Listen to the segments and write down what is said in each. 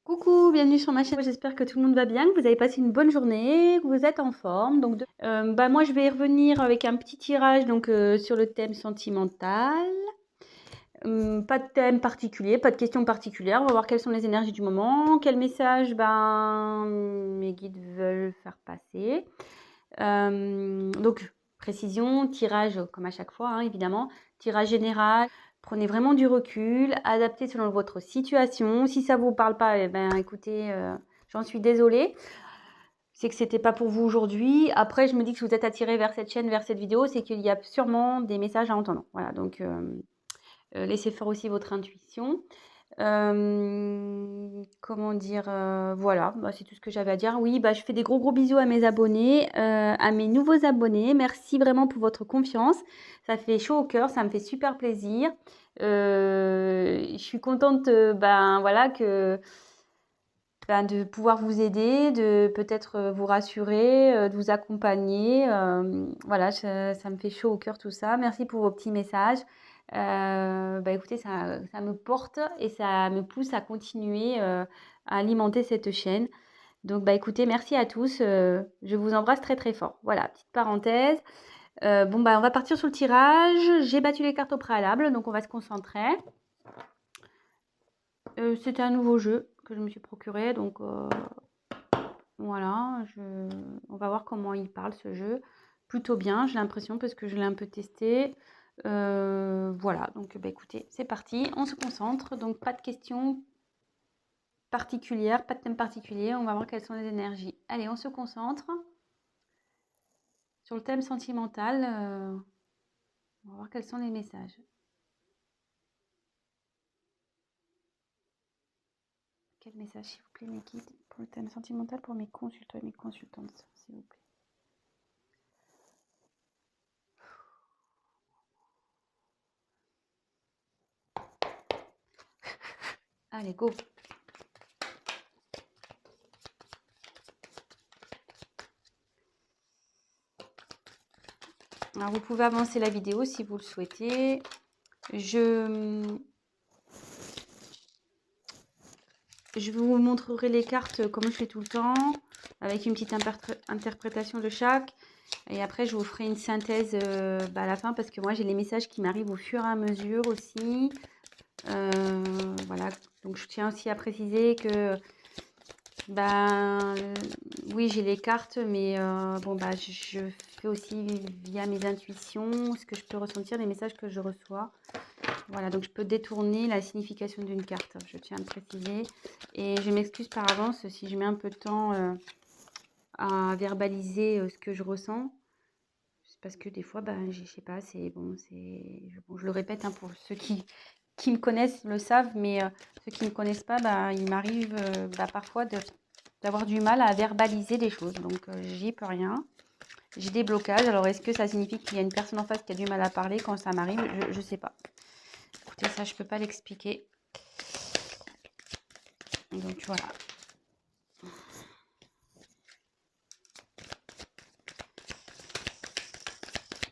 Coucou, bienvenue sur ma chaîne. J'espère que tout le monde va bien, que vous avez passé une bonne journée, que vous êtes en forme. Moi, je vais revenir avec un petit tirage sur le thème sentimental. Pas de thème particulier, pas de questions particulières. On va voir quelles sont les énergies du moment, quel message mes guides veulent faire passer. Précision, tirage comme à chaque fois, hein, évidemment. Tirage général. Prenez vraiment du recul, adaptez selon votre situation. Si ça ne vous parle pas, écoutez, j'en suis désolée. C'est que c'était pas pour vous aujourd'hui. Après, je me dis que si vous êtes attiré vers cette chaîne, vers cette vidéo, c'est qu'il y a sûrement des messages à entendre. Voilà, laissez faire aussi votre intuition. Comment dire, voilà, c'est tout ce que j'avais à dire. Oui, je fais des gros bisous à mes abonnés, à mes nouveaux abonnés. Merci vraiment pour votre confiance. Ça fait chaud au cœur, ça me fait super plaisir. Je suis contente, voilà, de pouvoir vous aider, de peut-être vous rassurer, de vous accompagner. Voilà, ça me fait chaud au cœur tout ça. Merci pour vos petits messages. Écoutez, ça me porte et ça me pousse à continuer à alimenter cette chaîne. Écoutez, merci à tous. Je vous embrasse très très fort. Voilà, petite parenthèse. On va partir sur le tirage. J'ai battu les cartes au préalable, donc on va se concentrer. C'était un nouveau jeu que je me suis procuré, voilà, on va voir comment il parle ce jeu. Plutôt bien, j'ai l'impression, parce que je l'ai un peu testé. Voilà, écoutez, c'est parti, on se concentre. Donc pas de questions particulières, pas de thème particulier. On va voir quelles sont les énergies. Allez, on se concentre sur le thème sentimental. On va voir quels sont les messages. Quel message, s'il vous plaît, mes guides, pour le thème sentimental, pour mes consultants et mes consultantes, s'il vous plaît. Allez, go. Alors, vous pouvez avancer la vidéo si vous le souhaitez. Je vous montrerai les cartes comme je fais tout le temps, avec une petite interprétation de chaque. Et après, je vous ferai une synthèse à la fin, parce que moi, j'ai les messages qui m'arrivent au fur et à mesure aussi. Voilà, donc je tiens aussi à préciser que oui, j'ai les cartes, mais je fais aussi via mes intuitions ce que je peux ressentir, les messages que je reçois. Voilà, donc je peux détourner la signification d'une carte, je tiens à le préciser. Et je m'excuse par avance si je mets un peu de temps à verbaliser ce que je ressens. C'est parce que des fois, je sais pas, je le répète, hein, pour ceux qui me connaissent le savent, mais ceux qui ne me connaissent pas, il m'arrive parfois d'avoir du mal à verbaliser des choses. Donc, j'y peux rien. J'ai des blocages. Alors, est-ce que ça signifie qu'il y a une personne en face qui a du mal à parler quand ça m'arrive? Je sais pas. Écoutez, ça, je peux pas l'expliquer. Donc, voilà.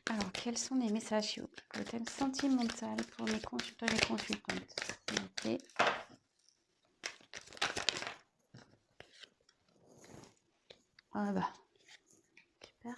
Alors, quels sont les messages pour le thème sentimental pour mes consultants et les consultantes? Okay. Super.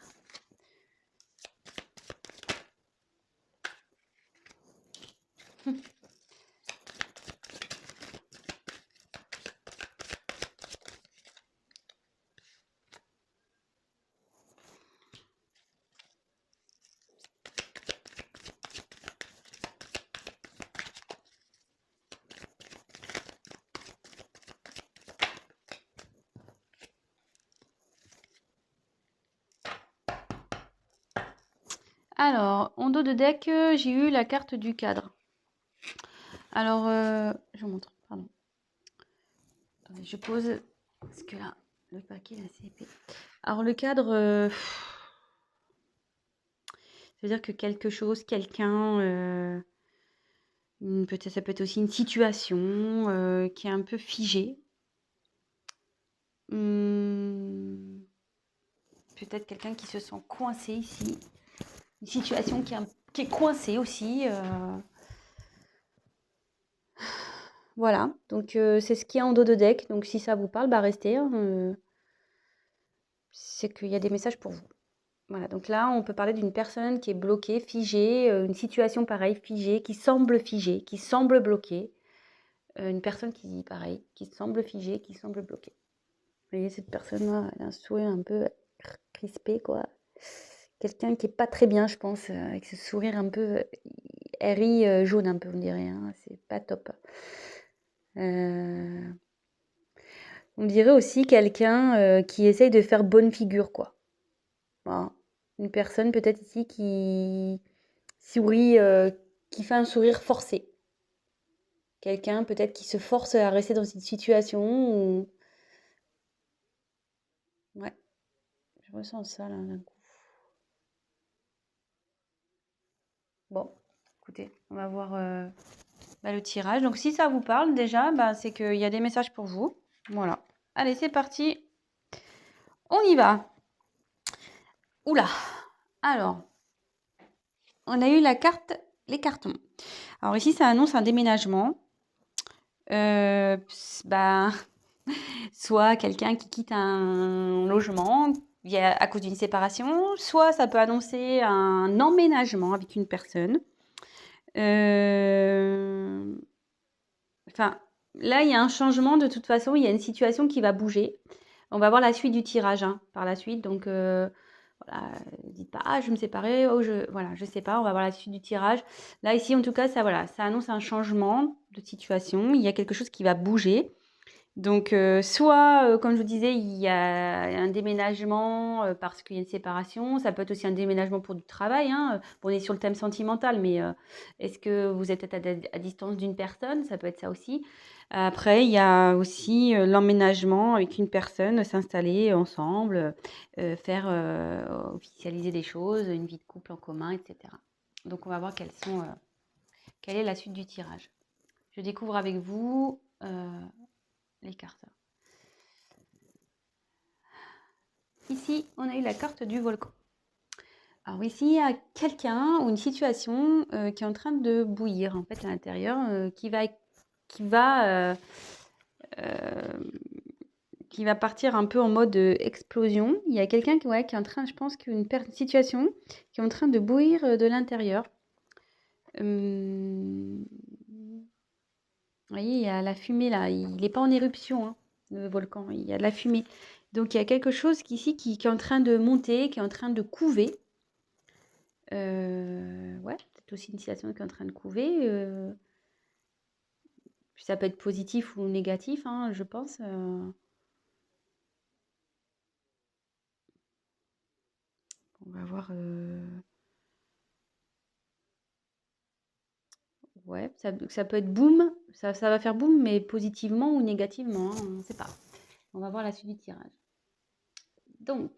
Alors, en dos de deck, j'ai eu la carte du cadre. Alors, je vous montre, pardon. Attendez, je pose, parce que là, le paquet est assez épais. Alors, le cadre, ça veut dire que quelque chose, quelqu'un, peut-être, ça peut être aussi une situation qui est un peu figée. Peut-être quelqu'un qui se sent coincé ici. Une situation qui est coincée aussi. Voilà, donc c'est ce qu'il y a en dos de deck. Donc si ça vous parle, bah restez, hein, c'est qu'il y a des messages pour vous. Voilà, donc là, on peut parler d'une personne qui est bloquée, figée, une situation pareille, figée, qui semble bloquée. Une personne qui, pareil, qui semble figée, qui semble bloquée. Vous voyez, cette personne-là, elle a un sourire un peu crispé, quoi. Quelqu'un qui est pas très bien, je pense, avec ce sourire un peu elle rit jaune un peu, on dirait, hein. C'est pas top. Euh, on dirait aussi quelqu'un qui essaye de faire bonne figure, quoi. Voilà. Une personne peut-être ici qui sourit, qui fait un sourire forcé. Quelqu'un peut-être qui se force à rester dans une situation où... Ouais, je ressens ça là d'un coup. Bon, écoutez, on va voir le tirage. Donc si ça vous parle déjà, bah, c'est qu'il y a des messages pour vous. Voilà. Allez, c'est parti. On y va. Oula. Alors, on a eu la carte, les cartons. Alors ici, ça annonce un déménagement. Bah, soit quelqu'un qui quitte un logement à cause d'une séparation, soit ça peut annoncer un emménagement avec une personne. Enfin, là, il y a un changement de toute façon, il y a une situation qui va bouger. On va voir la suite du tirage hein, par la suite. Donc, voilà, dites pas, ah, je vais me séparer, oh, voilà, je sais pas, on va voir la suite du tirage. Là, ici, en tout cas, ça annonce un changement de situation. Il y a quelque chose qui va bouger. Donc, soit, comme je vous disais, il y a un déménagement parce qu'il y a une séparation. Ça peut être aussi un déménagement pour du travail. Hein. Bon, on est sur le thème sentimental, mais est-ce que vous êtes peut-être à distance d'une personne? Ça peut être ça aussi. Après, il y a aussi l'emménagement avec une personne, s'installer ensemble, faire officialiser des choses, une vie de couple en commun, etc. Donc, on va voir quelle est la suite du tirage. Je découvre avec vous les cartes. Ici, on a eu la carte du volcan. Alors ici, il y a quelqu'un ou une situation qui est en train de bouillir en fait à l'intérieur, va, euh, qui va partir un peu en mode explosion. Il y a quelqu'un ouais, qui est en train, je pense qu'une situation qui est en train de bouillir de l'intérieur. Vous voyez, il y a la fumée là. Il n'est pas en éruption, hein, le volcan. Il y a de la fumée. Donc il y a quelque chose ici qui est en train de monter, qui est en train de couver. Ouais, peut-être aussi une situation qui est en train de couver. Puis ça peut être positif ou négatif, hein, je pense. On va voir. Ouais, ça peut être boum. Ça va faire boum, mais positivement ou négativement, hein, on ne sait pas. On va voir la suite du tirage. Donc,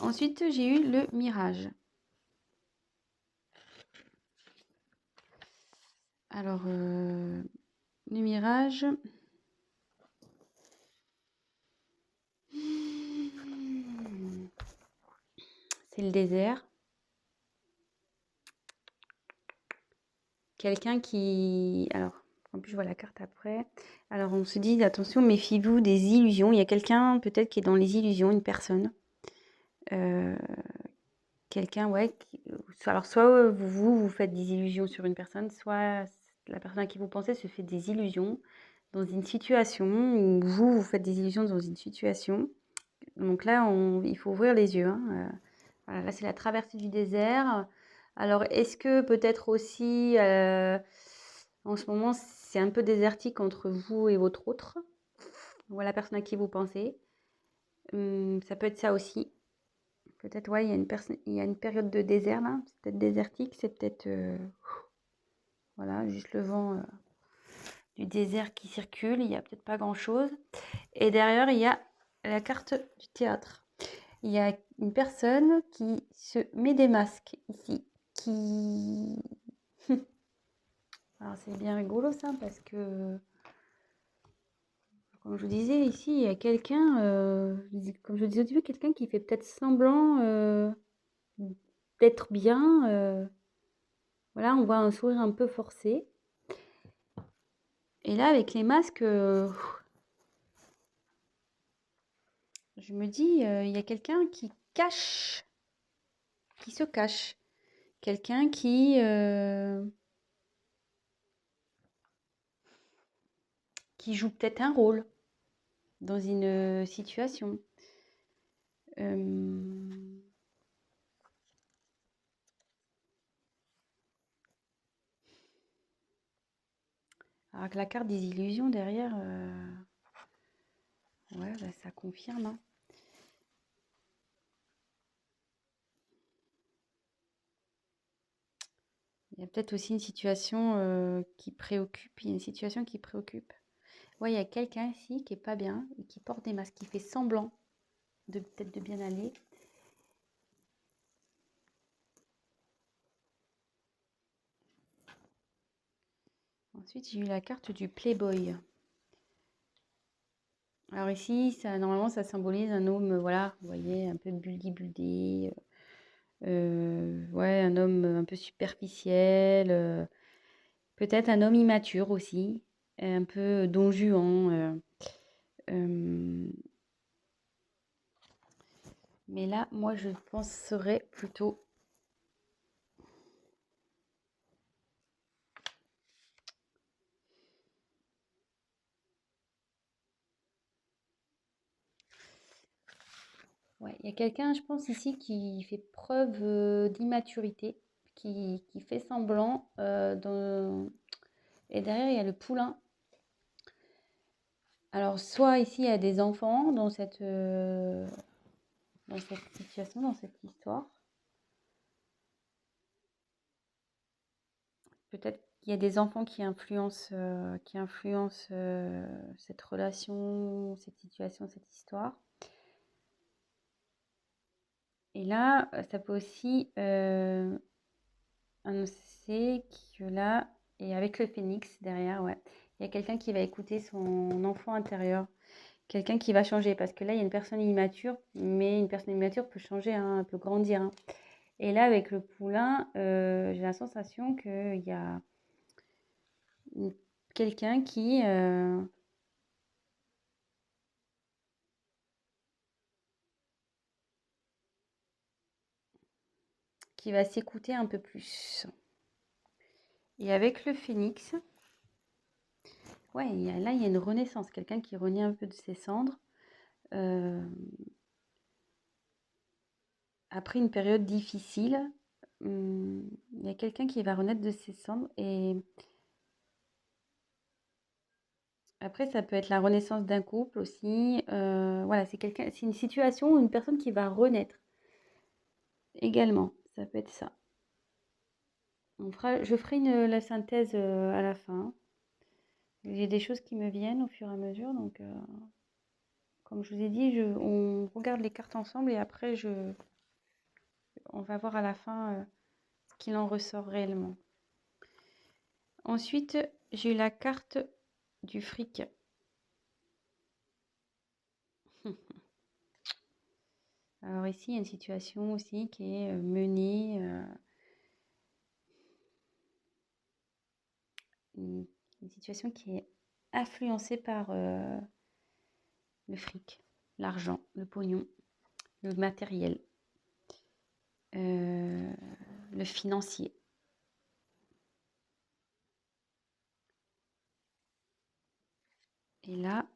ensuite, j'ai eu le mirage. Alors, le mirage. C'est le désert. Quelqu'un qui... Alors, en plus, je vois la carte après. Alors, on se dit, attention, méfiez-vous des illusions. Il y a quelqu'un peut-être qui est dans les illusions, une personne. Quelqu'un, ouais. Alors, soit vous faites des illusions sur une personne, soit la personne à qui vous pensez se fait des illusions dans une situation, ou vous faites des illusions dans une situation. Donc là, il faut ouvrir les yeux. Hein. Voilà, là, c'est la traversée du désert. Alors, est-ce que peut-être aussi, en ce moment, c'est un peu désertique entre vous et votre autre, ou la personne à qui vous pensez. Ça peut être ça aussi. Peut-être, ouais, il y a une période de désert là. C'est peut-être désertique, c'est peut-être, voilà, juste le vent du désert qui circule. Il n'y a peut-être pas grand-chose. Et derrière, il y a la carte du théâtre. Il y a une personne qui se met des masques ici, qui... Alors c'est bien rigolo ça, parce que, comme je vous disais, ici, il y a quelqu'un, comme je vous disais au début, quelqu'un qui fait peut-être semblant d'être bien. Voilà, on voit un sourire un peu forcé. Et là, avec les masques, je me dis, il y a quelqu'un qui se cache. Quelqu'un qui joue peut-être un rôle dans une situation. Alors que la carte des illusions derrière, ouais, bah, ça confirme, hein. Il y a peut-être aussi une situation qui préoccupe. Il y a une situation qui préoccupe. Ouais, il y a quelqu'un ici qui est pas bien et qui porte des masques, qui fait semblant de peut-être de bien aller. Ensuite, j'ai eu la carte du Playboy. Alors ici, normalement, ça symbolise un homme, voilà, vous voyez, un peu buldy-buldy. Ouais, un homme un peu superficiel. Peut-être un homme immature aussi, un peu don Juan. Mais là, moi, je penserais plutôt. Ouais, il y a quelqu'un, je pense, ici qui fait preuve d'immaturité, qui fait semblant. Et derrière, il y a le poulain. Alors, soit ici, il y a des enfants dans cette situation, dans cette histoire. Peut-être qu'il y a des enfants qui influencent cette relation, cette situation, cette histoire. Et là, ça peut aussi annoncer que là, et avec le phénix derrière, ouais, il y a quelqu'un qui va écouter son enfant intérieur, quelqu'un qui va changer, parce que là, il y a une personne immature, mais une personne immature peut changer, hein, peut grandir, hein. Et là, avec le poulain, j'ai la sensation qu'il y a quelqu'un qui va s'écouter un peu plus. Et avec le phénix, ouais, là, il y a une renaissance, quelqu'un qui renaît un peu de ses cendres. Après une période difficile, il y a quelqu'un qui va renaître de ses cendres. Et après, ça peut être la renaissance d'un couple aussi. Voilà, c'est une situation ou une personne qui va renaître également. Ça peut être ça. Je ferai la synthèse à la fin. Il y a des choses qui me viennent au fur et à mesure. Donc, comme je vous ai dit, on regarde les cartes ensemble et après, on va voir à la fin ce qu'il en ressort réellement. Ensuite, j'ai eu la carte du fric. Alors ici, il y a une situation aussi qui est menée, une situation qui est influencée par le fric, l'argent, le pognon, le matériel, le financier. Et là,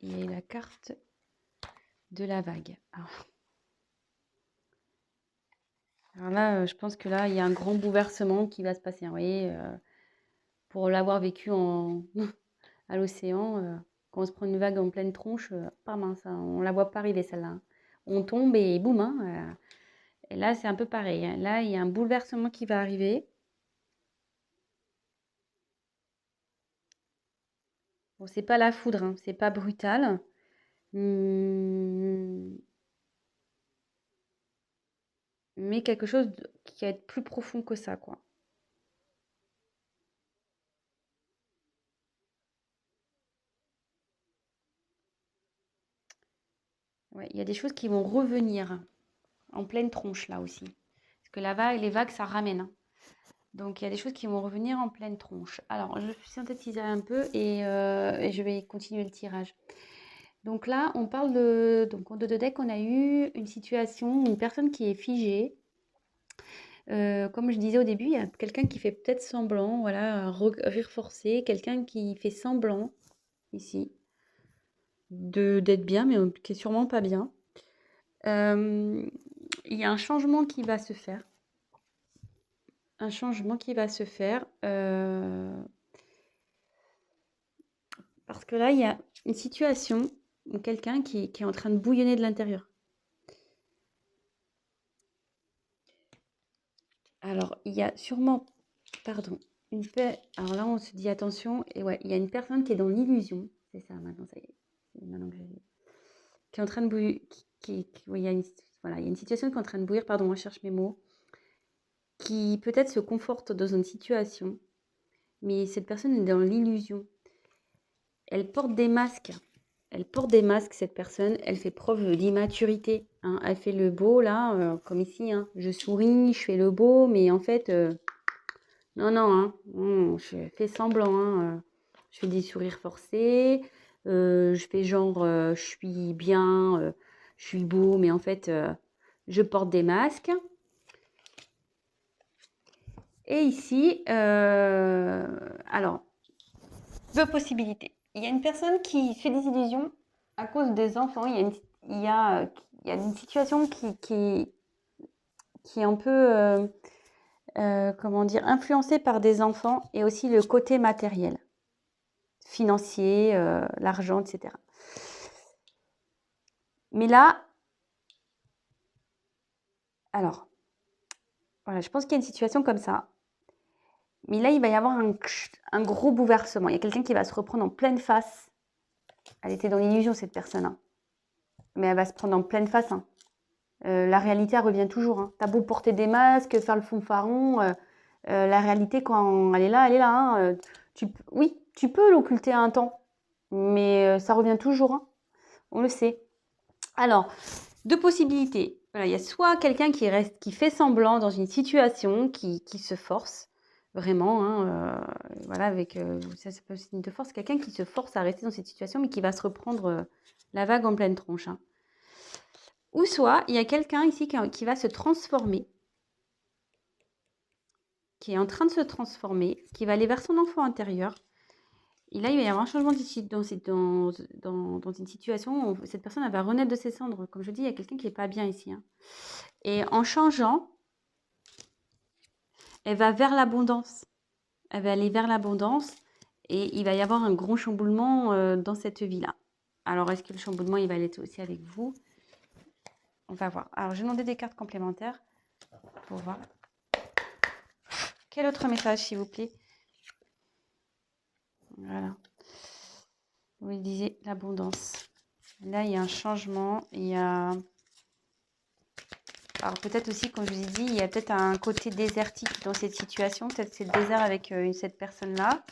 il y a la carte de la vague. Alors là, je pense que là, il y a un grand bouleversement qui va se passer, hein. Vous voyez, pour l'avoir vécu à l'océan, quand on se prend une vague en pleine tronche, pas mince, hein, on la voit pas arriver celle-là, hein. On tombe et boum, hein, et là, c'est un peu pareil, hein. Là, il y a un bouleversement qui va arriver. Bon, c'est pas la foudre, hein, c'est pas brutal. Mais quelque chose qui va être plus profond que ça, quoi. Ouais, il y a des choses qui vont revenir en pleine tronche là aussi. Parce que les vagues, ça ramène, hein. Donc, il y a des choses qui vont revenir en pleine tronche. Alors, je synthétiser un peu et je vais continuer le tirage. Donc là, on parle de... Donc, en 2 de deck, on a eu une situation, une personne qui est figée. Comme je disais au début, il y a quelqu'un qui fait peut-être semblant, voilà, un rire forcé, quelqu'un qui fait semblant, ici, d'être bien, mais qui est sûrement pas bien. Il y a un changement qui va se faire. Un changement qui va se faire. Parce que là, il y a une situation où quelqu'un qui est en train de bouillonner de l'intérieur. Alors, il y a sûrement, pardon, alors là, on se dit attention, et ouais, il y a une personne qui est dans l'illusion. C'est ça, maintenant, ça y est. C'est maintenant que qui est en train de bouillir. Oui, voilà, il y a une situation qui est en train de bouillir, pardon, je cherche mes mots, qui peut-être se conforte dans une situation, mais cette personne est dans l'illusion. Elle porte des masques. Elle porte des masques, cette personne. Elle fait preuve d'immaturité, hein. Elle fait le beau, là, comme ici, hein. Je souris, je fais le beau, mais en fait, non, non, hein. Je fais semblant, hein. Je fais des sourires forcés. Je fais genre, je suis bien, je suis beau, mais en fait, je porte des masques. Et ici, alors, 2 possibilités. Il y a une personne qui fait des illusions à cause des enfants. Il y a une situation qui est un peu, comment dire, influencée par des enfants et aussi le côté matériel, financier, l'argent, etc. Mais là, alors, voilà, je pense qu'il y a une situation comme ça. Mais là, il va y avoir un gros bouleversement. Il y a quelqu'un qui va se reprendre en pleine face. Elle était dans l'illusion, cette personne, hein. Mais elle va se prendre en pleine face, hein. La réalité, elle revient toujours, hein. T'as beau porter des masques, faire le fanfaron, la réalité, quand elle est là, hein. Oui, tu peux l'occulter un temps, mais ça revient toujours, hein. On le sait. Alors, 2 possibilités. Voilà, il y a soit quelqu'un qui fait semblant dans une situation, qui se force, vraiment, hein, voilà, ça peut être signe de force, quelqu'un qui se force à rester dans cette situation, mais qui va se reprendre la vague en pleine tronche, hein. Ou soit, il y a quelqu'un ici qui va se transformer, qui est en train de se transformer, qui va aller vers son enfant intérieur. Et là, il va y avoir un changement dans une situation où cette personne elle va renaître de ses cendres. Comme je dis, il y a quelqu'un qui n'est pas bien ici, hein. Et en changeant, elle va vers l'abondance. Elle va aller vers l'abondance et il va y avoir un gros chamboulement dans cette vie-là. Alors, est-ce que le chamboulement, il va aller aussi avec vous? On va voir. Alors, j'ai demandé des cartes complémentaires pour voir. Quel autre message, s'il vous plaît? Voilà. Vous disiez l'abondance. Là, il y a un changement. Il y a... Alors, peut-être aussi, comme je vous ai dit, il y a peut-être un côté désertique dans cette situation. Peut-être c'est le désert avec cette personne-là.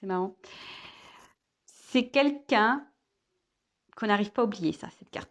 C'est marrant. C'est quelqu'un qu'on n'arrive pas à oublier, ça, cette carte.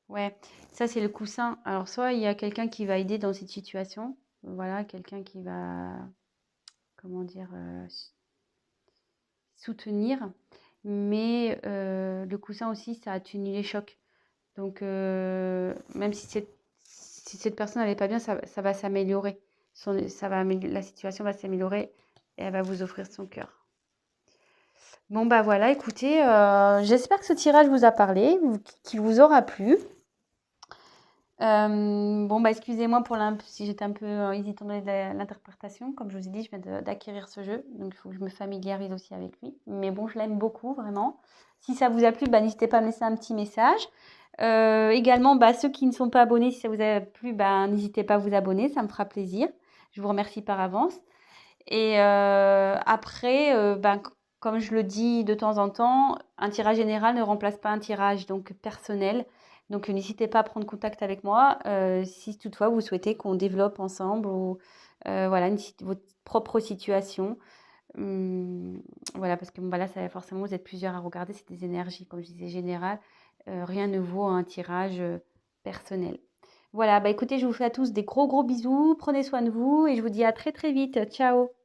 Ouais, ça c'est le coussin. Alors soit il y a quelqu'un qui va aider dans cette situation, voilà, quelqu'un qui va, comment dire, soutenir, mais le coussin aussi, ça atténue les chocs. Donc même si cette personne n'allait pas bien, ça va s'améliorer. La situation va s'améliorer et elle va vous offrir son cœur. Bon bah voilà, écoutez, j'espère que ce tirage vous a parlé, qu'il vous aura plu. Bon, bah, excusez-moi si j'étais un peu hésitante dans l'interprétation. Comme je vous ai dit, je viens d'acquérir ce jeu, donc il faut que je me familiarise aussi avec lui. Mais bon, je l'aime beaucoup, vraiment. Si ça vous a plu, bah, n'hésitez pas à me laisser un petit message. Également, bah, ceux qui ne sont pas abonnés, si ça vous a plu, bah, n'hésitez pas à vous abonner, ça me fera plaisir. Je vous remercie par avance. Et après, ben, comme je le dis de temps en temps, un tirage général ne remplace pas un tirage donc personnel. Donc n'hésitez pas à prendre contact avec moi si toutefois vous souhaitez qu'on développe ensemble ou voilà votre propre situation. Voilà, parce que bon, bah, là, forcément, vous êtes plusieurs à regarder, c'est des énergies, comme je disais, générales. Rien ne vaut un tirage personnel. Voilà, bah écoutez, je vous fais à tous des gros gros bisous, prenez soin de vous et je vous dis à très très vite. Ciao!